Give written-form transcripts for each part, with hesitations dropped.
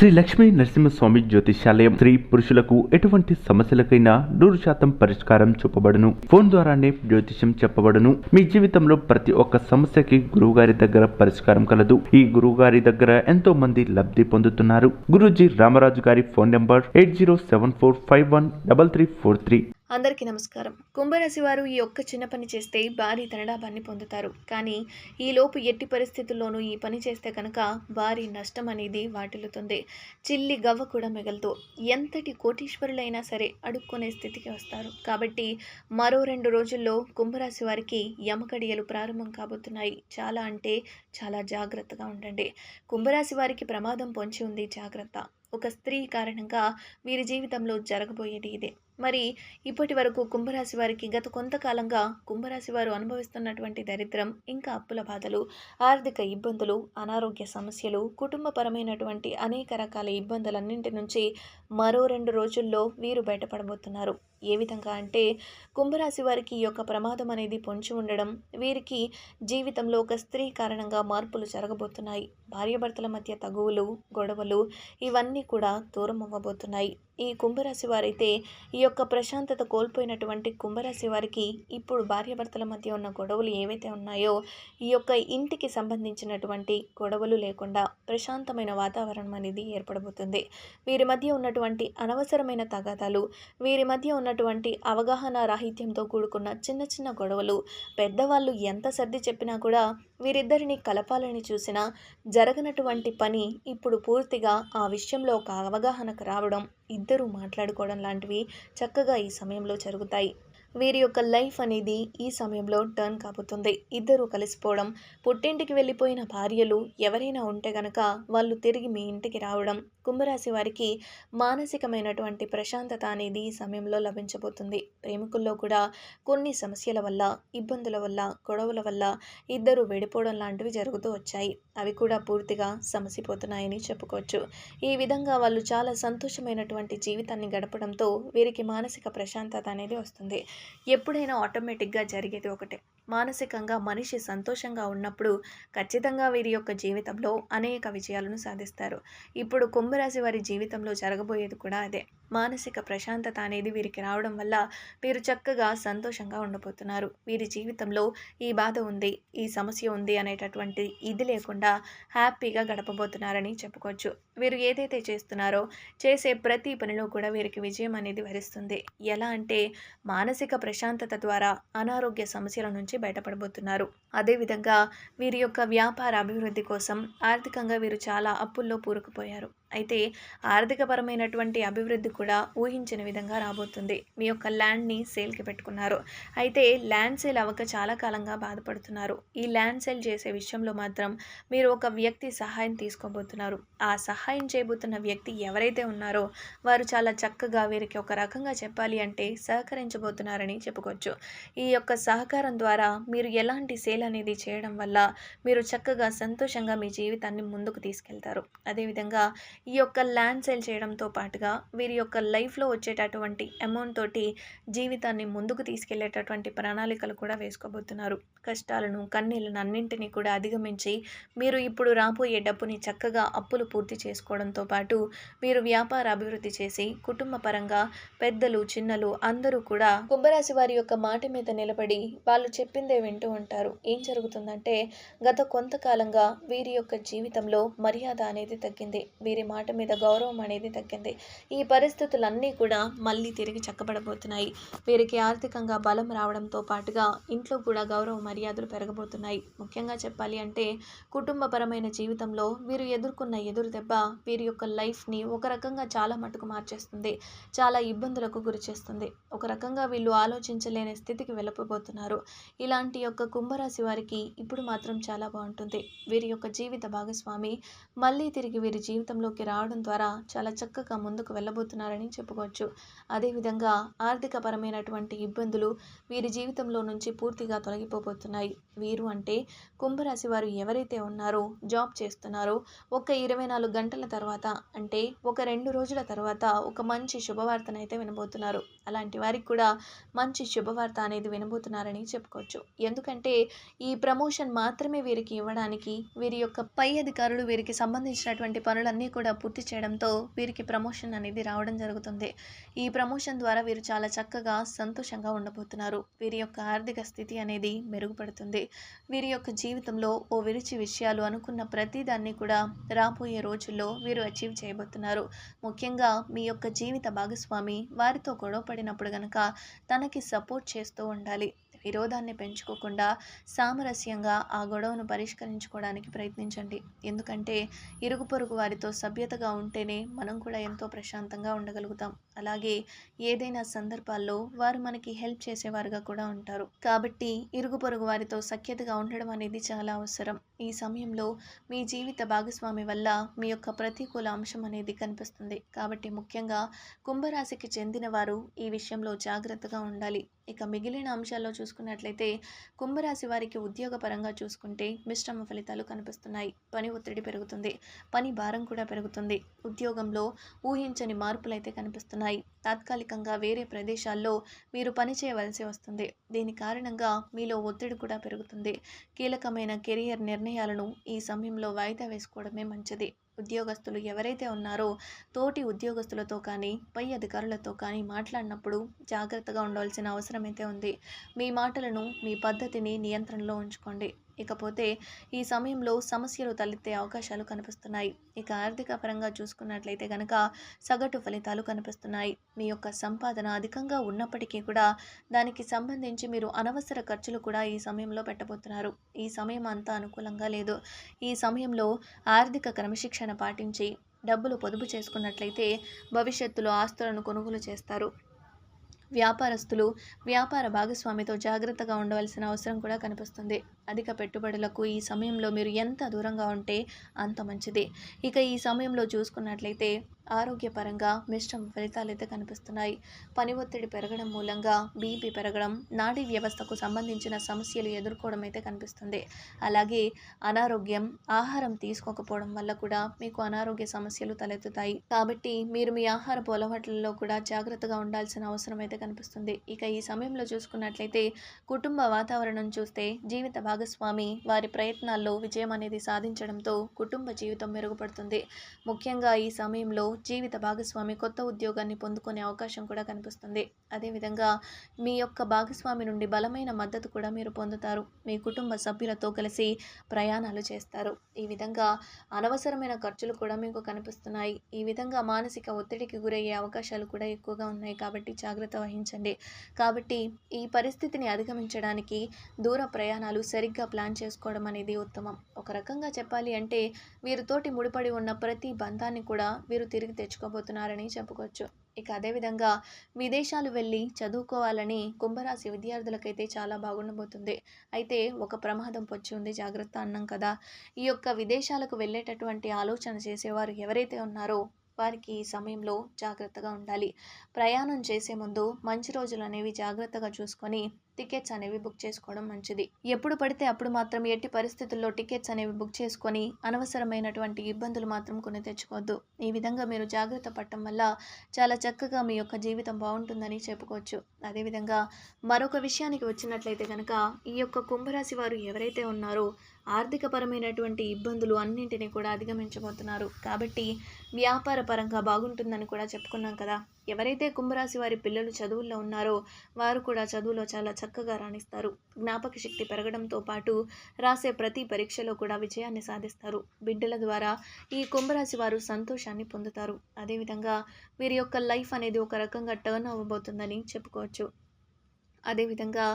శ్రీ లక్ష్మీ నరసింహస్వామి జ్యోతిష్యాలయం స్త్రీ పురుషులకు ఎటువంటి సమస్యలకైనా 100% పరిష్కారం చూపబడును. ఫోన్ ద్వారానే జ్యోతిష్యం చెప్పబడును. మీ జీవితంలో ప్రతి ఒక్క సమస్యకి గురువుగారి దగ్గర పరిష్కారం కలదు. ఈ గురువుగారి దగ్గర ఎంతో మంది లబ్ధి పొందుతున్నారు. గురూజీ రామరాజు గారి ఫోన్ నంబర్ 8074513343. అందరికీ నమస్కారం. కుంభరాశి వారు ఈ ఒక్క చిన్న పని చేస్తే భారీ ధనలాభాన్ని పొందుతారు. కానీ ఈలోపు ఎట్టి పరిస్థితుల్లోనూ ఈ పని చేస్తే కనుక భారీ నష్టం అనేది వాటిల్లుతుంది. చిల్లి గవ్వ కూడా మిగలదు. ఎంతటి కోటీశ్వరులైనా సరే అడుక్కునే స్థితికి వస్తారు. కాబట్టి మరో 2 రోజుల్లో కుంభరాశి వారికి యమకడియలు ప్రారంభం కాబోతున్నాయి. చాలా అంటే చాలా జాగ్రత్తగా ఉండండి. కుంభరాశి వారికి ప్రమాదం పొంచి ఉంది, జాగ్రత్త. ఒక స్త్రీ కారణంగా వీరి జీవితంలో జరగబోయేది ఇదే. మరి ఇప్పటి వరకు కుంభరాశి వారికి గత కొంతకాలంగా కుంభరాశి వారు అనుభవిస్తున్నటువంటి దరిద్రం, ఇంకా అప్పుల బాధలు, ఆర్థిక ఇబ్బందులు, అనారోగ్య సమస్యలు, కుటుంబపరమైనటువంటి అనేక రకాల ఇబ్బందులన్నింటి నుంచి మరో 2 రోజుల్లో వీరు బయటపడబోతున్నారు. ఏ విధంగా అంటే కుంభరాశి వారికి ఈ యొక్క ప్రమాదం అనేది పొంచి ఉండడం, వీరికి జీవితంలో ఒక స్త్రీ కారణంగా మార్పులు జరగబోతున్నాయి. భార్యాభర్తల మధ్య తగువులు, గొడవలు ఇవన్నీ కూడా దూరం అవ్వబోతున్నాయి. ఈ కుంభరాశి వారైతే ఈ యొక్క ప్రశాంతత కోల్పోయినటువంటి కుంభరాశి వారికి ఇప్పుడు భార్యాభర్తల మధ్య ఉన్న గొడవలు ఏవైతే ఉన్నాయో ఈ యొక్క ఇంటికి సంబంధించినటువంటి గొడవలు లేకుండా ప్రశాంతమైన వాతావరణం అనేది ఏర్పడబోతుంది. వీరి మధ్య ఉన్నటువంటి అనవసరమైన తగాదాలు, వీరి మధ్య ఉన్నటువంటి అవగాహన రాహిత్యంతో కూడుకున్న చిన్న చిన్న గొడవలు, పెద్దవాళ్ళు ఎంత సర్ది చెప్పినా కూడా వీరిద్దరిని కలపాలని చూసినా జరగనటువంటి పని ఇప్పుడు పూర్తిగా ఆ విషయంలో ఒక అవగాహనకు రావడం, ఇద్దరూ మాట్లాడుకోవడం లాంటివి చక్కగా ఈ సమయంలో జరుగుతాయి. వీరి యొక్క లైఫ్ అనేది ఈ సమయంలో టర్న్ కాబోతుంది. ఇద్దరూ కలిసిపోవడం, పుట్టింటికి వెళ్ళిపోయిన భార్యలు ఎవరైనా ఉంటే గనక వాళ్ళు తిరిగి మీ ఇంటికి రావడం, కుంభరాశి వారికి మానసికమైనటువంటి ప్రశాంతత అనేది ఈ సమయంలో లభించబోతుంది. ప్రేమికుల్లో కూడా కొన్ని సమస్యల వల్ల, ఇబ్బందుల వల్ల, గొడవల వల్ల ఇద్దరు విడిపోవడం లాంటివి జరుగుతూ వచ్చాయి. అవి కూడా పూర్తిగా సమసిపోతున్నాయని చెప్పుకోవచ్చు. ఈ విధంగా వాళ్ళు చాలా సంతోషమైనటువంటి జీవితాన్ని గడపడంతో వీరికి మానసిక ప్రశాంతత అనేది వస్తుంది. ఎప్పుడైనా ఆటోమేటిక్గా జరిగేది ఒకటే. మానసికంగా మనిషి సంతోషంగా ఉన్నప్పుడు ఖచ్చితంగా వీరి యొక్క జీవితంలో అనేక విజయాలను సాధిస్తారు. ఇప్పుడు కుంభరాశి వారి జీవితంలో జరగబోయేది కూడా అదే. మానసిక ప్రశాంతత అనేది వీరికి రావడం వల్ల వీరు చక్కగా సంతోషంగా ఉండబోతున్నారు. వీరి జీవితంలో ఈ బాధ ఉంది, ఈ సమస్య ఉంది అనేటటువంటి ఇది లేకుండా హ్యాపీగా గడపబోతున్నారని చెప్పుకోవచ్చు. వీరు ఏదైతే చేస్తున్నారో చేసే ప్రతి పనిలో కూడా వీరికి విజయం అనేది వరిస్తుంది. ఎలా అంటే మానసిక ప్రశాంతత ద్వారా అనారోగ్య సమస్యల నుంచి బయటపడబోతున్నారు. అదేవిధంగా వీరి యొక్క వ్యాపార అభివృద్ధి కోసం ఆర్థికంగా వీరు చాలా అప్పుల్లో కూరుకుపోయారు. అయితే ఆర్థికపరమైనటువంటి అభివృద్ధి కూడా ఊహించిన విధంగా రాబోతుంది. మీ యొక్క ల్యాండ్ని సేల్కి పెట్టుకున్నారు. అయితే ల్యాండ్ సేల్ అవ్వక చాలా కాలంగా బాధపడుతున్నారు. ఈ ల్యాండ్ సేల్ చేసే విషయంలో మాత్రం మీరు ఒక వ్యక్తి సహాయం తీసుకోబోతున్నారు. ఆ సహాయం చేయబోతున్న వ్యక్తి ఎవరైతే ఉన్నారో వారు చాలా చక్కగా వీరికి ఒక రకంగా చెప్పాలి అంటే సహకరించబోతున్నారని చెప్పుకోవచ్చు. ఈ యొక్క సహకారం ద్వారా మీరు ఎలాంటి సేల్ అనేది చేయడం వల్ల మీరు చక్కగా సంతోషంగా మీ జీవితాన్ని ముందుకు తీసుకెళ్తారు. అదేవిధంగా ఈ యొక్క ల్యాండ్ సేల్ చేయడంతో పాటుగా వీరి యొక్క లైఫ్లో వచ్చేటటువంటి అమౌంట్ తోటి జీవితాన్ని ముందుకు తీసుకెళ్లేటటువంటి ప్రణాళికలు కూడా వేసుకోబోతున్నారు. కష్టాలను, కన్నీళ్లను అన్నింటినీ కూడా అధిగమించి మీరు ఇప్పుడు రాబోయే డబ్బుని చక్కగా అప్పులు పూర్తి చేసుకోవడంతో పాటు మీరు వ్యాపార అభివృద్ధి చేసి కుటుంబ పరంగా పెద్దలు, చిన్నలు అందరూ కూడా కుంభరాశి వారి యొక్క మాట మీద నిలబడి వాళ్ళు చెప్పిందే వింటూ ఉంటారు. ఏం జరుగుతుందంటే గత కొంతకాలంగా వీరి యొక్క జీవితంలో మర్యాద అనేది తగ్గింది. వీరి మాట మీద గౌరవం అనేది తగ్గింది. ఈ పరిస్థితులన్నీ కూడా మళ్ళీ తిరిగి చక్కబడబోతున్నాయి. వీరికి ఆర్థికంగా బలం రావడంతో పాటుగా ఇంట్లో కూడా గౌరవ మర్యాదలు పెరగబోతున్నాయి. ముఖ్యంగా చెప్పాలి అంటే కుటుంబపరమైన జీవితంలో వీరు ఎదుర్కొన్న ఎదురు దెబ్బ వీరి యొక్క లైఫ్ని ఒక రకంగా చాలా మటుకు మార్చేస్తుంది. చాలా ఇబ్బందులకు గురి చేస్తుంది. ఒక రకంగా వీళ్ళు ఆలోచించలేని స్థితికి వెళ్ళిపోబోతున్నారు. ఇలాంటి యొక్క కుంభరాశి వారికి ఇప్పుడు మాత్రం చాలా బాగుంటుంది. వీరి యొక్క జీవిత భాగస్వామి మళ్ళీ తిరిగి వీరి జీవితంలోకి రావడం ద్వారా చాలా చక్కగా ముందుకు వెళ్ళబోతున్నారని చెప్పుకోవచ్చు. అదేవిధంగా ఆర్థిక పరమైనటువంటి ఇబ్బందులు వీరి జీవితంలో నుంచి పూర్తిగా తొలగిపోబోతున్నాయి. వీరు అంటే కుంభరాశి వారు ఎవరైతే ఉన్నారో జాబ్ చేస్తున్నారో ఒక 24 గంటల తర్వాత అంటే ఒక 2 రోజుల తర్వాత ఒక మంచి శుభవార్తనైతే వినబోతున్నారు. అలాంటి వారికి కూడా మంచి శుభవార్త అనేది వినబోతున్నారని చెప్పుకోవచ్చు. ఎందుకంటే ఈ ప్రమోషన్ మాత్రమే వీరికి ఇవ్వడానికి వీరి యొక్క పై అధికారులు వీరికి సంబంధించినటువంటి పనులన్నీ కూడా కూడా పూర్తి చేయడంతో వీరికి ప్రమోషన్ అనేది రావడం జరుగుతుంది. ఈ ప్రమోషన్ ద్వారా వీరు చాలా చక్కగా సంతోషంగా ఉండబోతున్నారు. వీరి యొక్క ఆర్థిక స్థితి అనేది మెరుగుపడుతుంది. వీరి యొక్క జీవితంలో ఓ విరిచి విషయాలు అనుకున్న ప్రతిదాన్ని కూడా రాబోయే రోజుల్లో వీరు అచీవ్ చేయబోతున్నారు. ముఖ్యంగా మీ యొక్క జీవిత భాగస్వామి వారితో గొడవ పడినప్పుడు గనక తనకి సపోర్ట్ చేస్తూ ఉండాలి. విరోధాన్ని పెంచుకోకుండా సామరస్యంగా ఆ గొడవను పరిష్కరించుకోవడానికి ప్రయత్నించండి. ఎందుకంటే ఇరుగు పొరుగు వారితో సభ్యతగా ఉంటేనే మనం కూడా ఎంతో ప్రశాంతంగా ఉండగలుగుతాం. అలాగే ఏదైనా సందర్భాల్లో వారు మనకి హెల్ప్ చేసేవారుగా కూడా ఉంటారు. కాబట్టి ఇరుగు పొరుగు వారితో సఖ్యతగా ఉండడం అనేది చాలా అవసరం. ఈ సమయంలో మీ జీవిత భాగస్వామి వల్ల మీ యొక్క ప్రతికూల అంశం అనేది కనిపిస్తుంది. కాబట్టి ముఖ్యంగా కుంభరాశికి చెందిన వారు ఈ విషయంలో జాగ్రత్తగా ఉండాలి. ఇక మిగిలిన అంశాల్లో చూసుకున్నట్లయితే కుంభరాశి వారికి ఉద్యోగపరంగా చూసుకుంటే మిశ్రమ ఫలితాలు కనిపిస్తున్నాయి. పని ఒత్తిడి పెరుగుతుంది. పని భారం కూడా పెరుగుతుంది. ఉద్యోగంలో ఊహించని మార్పులైతే కనిపిస్తున్నాయి. తాత్కాలికంగా వేరే ప్రదేశాల్లో మీరు పని చేయవలసి వస్తుంది. దీని కారణంగా మీలో ఒత్తిడి కూడా పెరుగుతుంది. కీలకమైన కెరియర్ నిర్ణయాలను ఈ సమయంలో వాయిదా వేసుకోవడమే మంచిది. ఉద్యోగస్తులు ఎవరైతే ఉన్నారో తోటి ఉద్యోగస్తులతో కానీ పై అధికారులతో కానీ మాట్లాడినప్పుడు జాగ్రత్తగా ఉండవలసిన అవసరం అయితే ఉంది. మీ మాటలను మీ పద్ధతిని నియంత్రణలో ఉంచుకోండి. ఇకపోతే ఈ సమయంలో సమస్యలు తలెత్తే అవకాశాలు కనిపిస్తున్నాయి. ఇక ఆర్థిక పరంగా చూసుకున్నట్లయితే కనుక సగటు ఫలితాలు కనిపిస్తున్నాయి. మీ యొక్క సంపాదన అధికంగా ఉన్నప్పటికీ కూడా దానికి సంబంధించి మీరు అనవసర ఖర్చులు కూడా ఈ సమయంలో పెట్టబోతున్నారు. ఈ సమయం అంతా అనుకూలంగా లేదు. ఈ సమయంలో ఆర్థిక క్రమశిక్షణ పాటించి డబ్బులు పొదుపు చేసుకున్నట్లయితే భవిష్యత్తులో ఆస్తులను కొనుగోలు చేస్తారు. వ్యాపారస్తులు వ్యాపార భాగస్వామితో జాగ్రత్తగా ఉండవలసిన అవసరం కూడా కనిపిస్తుంది. అధిక పెట్టుబడులకు ఈ సమయంలో మీరు ఎంత దూరంగా ఉంటే అంత మంచిది. ఇక ఈ సమయంలో చూసుకున్నట్లయితే ఆరోగ్యపరంగా మిశ్రమ ఫలితాలు అయితే కనిపిస్తున్నాయి. పని ఒత్తిడి పెరగడం మూలంగా బీపీ పెరగడం, నాడీ వ్యవస్థకు సంబంధించిన సమస్యలు ఎదుర్కోవడం అయితే కనిపిస్తుంది. అలాగే అనారోగ్యం, ఆహారం తీసుకోకపోవడం వల్ల కూడా మీకు అనారోగ్య సమస్యలు తలెత్తుతాయి. కాబట్టి మీరు మీ ఆహారపు అలవాట్లలో కూడా జాగ్రత్తగా ఉండాల్సిన అవసరం అయితే కనిపిస్తుంది. ఇక ఈ సమయంలో చూసుకున్నట్లయితే కుటుంబ వాతావరణం చూస్తే జీవిత భాగస్వామి వారి ప్రయత్నాల్లో విజయం అనేది సాధించడంతో కుటుంబ జీవితం మెరుగుపడుతుంది. ముఖ్యంగా ఈ సమయంలో జీవిత భాగస్వామి కొత్త ఉద్యోగాన్ని పొందుకునే అవకాశం కూడా కనిపిస్తుంది. అదేవిధంగా మీ యొక్క భాగస్వామి నుండి బలమైన మద్దతు కూడా మీరు పొందుతారు. మీ కుటుంబ సభ్యులతో కలిసి ప్రయాణాలు చేస్తారు. ఈ విధంగా అనవసరమైన ఖర్చులు కూడా మీకు కనిపిస్తున్నాయి. ఈ విధంగా మానసిక ఒత్తిడికి గురయ్యే అవకాశాలు కూడా ఎక్కువగా ఉన్నాయి. కాబట్టి జాగ్రత్త వహించండి. కాబట్టి ఈ పరిస్థితిని అధిగమించడానికి దూర ప్రయాణాలు సరిగ్గా ప్లాన్ చేసుకోవడం అనేది ఉత్తమం. ఒక రకంగా చెప్పాలి అంటే వీరితోటి ముడిపడి ఉన్న ప్రతి బంధాన్ని కూడా వీరు తిరిగి తెచ్చుకోబోతున్నారని చెప్పుకోవచ్చు. ఇక అదేవిధంగా విదేశాలు వెళ్ళి చదువుకోవాలని కుంభరాశి విద్యార్థులకైతే చాలా బాగుండబోతుంది. అయితే ఒక ప్రమాదం పొంచి ఉంది, జాగ్రత్త అన్నాం కదా. ఈ యొక్క విదేశాలకు వెళ్ళేటటువంటి ఆలోచన చేసేవారు ఎవరైతే ఉన్నారో వారికి ఈ సమయంలో జాగ్రత్తగా ఉండాలి. ప్రయాణం చేసే ముందు మంచి రోజులు అనేవి జాగ్రత్తగా చూసుకొని టికెట్స్ అనేవి బుక్ చేసుకోవడం మంచిది. ఎప్పుడు పడితే అప్పుడు మాత్రం ఎట్టి పరిస్థితుల్లో టికెట్స్ అనేవి బుక్ చేసుకొని అనవసరమైనటువంటి ఇబ్బందులు మాత్రం కొని తెచ్చుకోవద్దు. ఈ విధంగా మీరు జాగ్రత్త పడటం వల్ల చాలా చక్కగా మీ యొక్క జీవితం బాగుంటుందని చెప్పుకోవచ్చు. అదేవిధంగా మరొక విషయానికి వచ్చినట్లయితే కనుక ఈ యొక్క కుంభరాశి వారు ఎవరైతే ఉన్నారో ఆర్థికపరమైనటువంటి ఇబ్బందులు అన్నింటినీ కూడా అధిగమించబోతున్నారు. కాబట్టి వ్యాపార పరంగా బాగుంటుందని కూడా చెప్పుకున్నాం కదా. ఎవరైతే కుంభరాశి వారి పిల్లలు చదువుల్లో ఉన్నారో వారు కూడా చదువులో చాలా చక్కగా రాణిస్తారు. జ్ఞాపక శక్తి పెరగడంతో పాటు రాసే ప్రతి పరీక్షలో కూడా విజయాన్ని సాధిస్తారు. బిడ్డల ద్వారా ఈ కుంభరాశి వారు సంతోషాన్ని పొందుతారు. అదేవిధంగా వీరి యొక్క లైఫ్ అనేది ఒక రకంగా టర్న్ అవ్వబోతుందని చెప్పుకోవచ్చు. అదేవిధంగా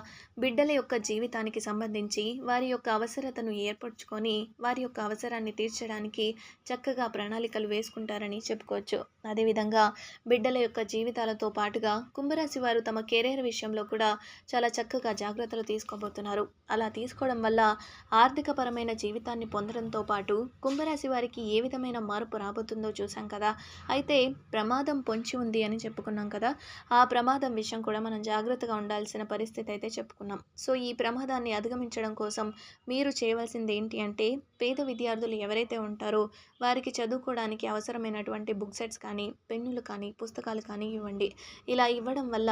బిడ్డల యొక్క జీవితానికి సంబంధించి వారి యొక్క అవసరతను ఏర్పరచుకొని వారి యొక్క అవసరాన్ని తీర్చడానికి చక్కగా ప్రణాళికలు వేసుకుంటారని చెప్పుకోవచ్చు. అదేవిధంగా బిడ్డల యొక్క జీవితాలతో పాటుగా కుంభరాశి వారు తమ కెరీర్ విషయంలో కూడా చాలా చక్కగా జాగ్రత్తలు తీసుకోబోతున్నారు. అలా తీసుకోవడం వల్ల ఆర్థికపరమైన జీవితాన్ని పొందడంతో పాటు కుంభరాశి వారికి ఏ విధమైన మార్పు రాబోతుందో చూసాం కదా. అయితే ప్రమాదం పొంచి ఉంది అని చెప్పుకున్నాం కదా. ఆ ప్రమాదం విషయం కూడా మనం జాగ్రత్తగా ఉండాల్సిన చేసిన పరిస్థితి అయితే చెప్పుకున్నాం. సో ఈ ప్రమాదాన్ని అధిగమించడం కోసం మీరు చేయవలసింది ఏంటి అంటే, పేద విద్యార్థులు ఎవరైతే ఉంటారో వారికి చదువుకోవడానికి అవసరమైనటువంటి బుక్ సెట్స్ కానీ, పెన్నులు కానీ, పుస్తకాలు కానీ ఇవ్వండి. ఇలా ఇవ్వడం వల్ల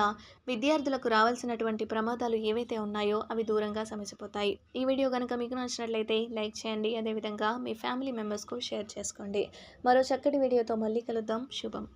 విద్యార్థులకు రావాల్సినటువంటి ప్రమాదాలు ఏవైతే ఉన్నాయో అవి దూరంగా సమసిపోతాయి. ఈ వీడియో కనుక మీకు నచ్చినట్లయితే లైక్ చేయండి. అదేవిధంగా మీ ఫ్యామిలీ మెంబర్స్కు షేర్ చేసుకోండి. మరో చక్కటి వీడియోతో మళ్ళీ కలుద్దాం. శుభం.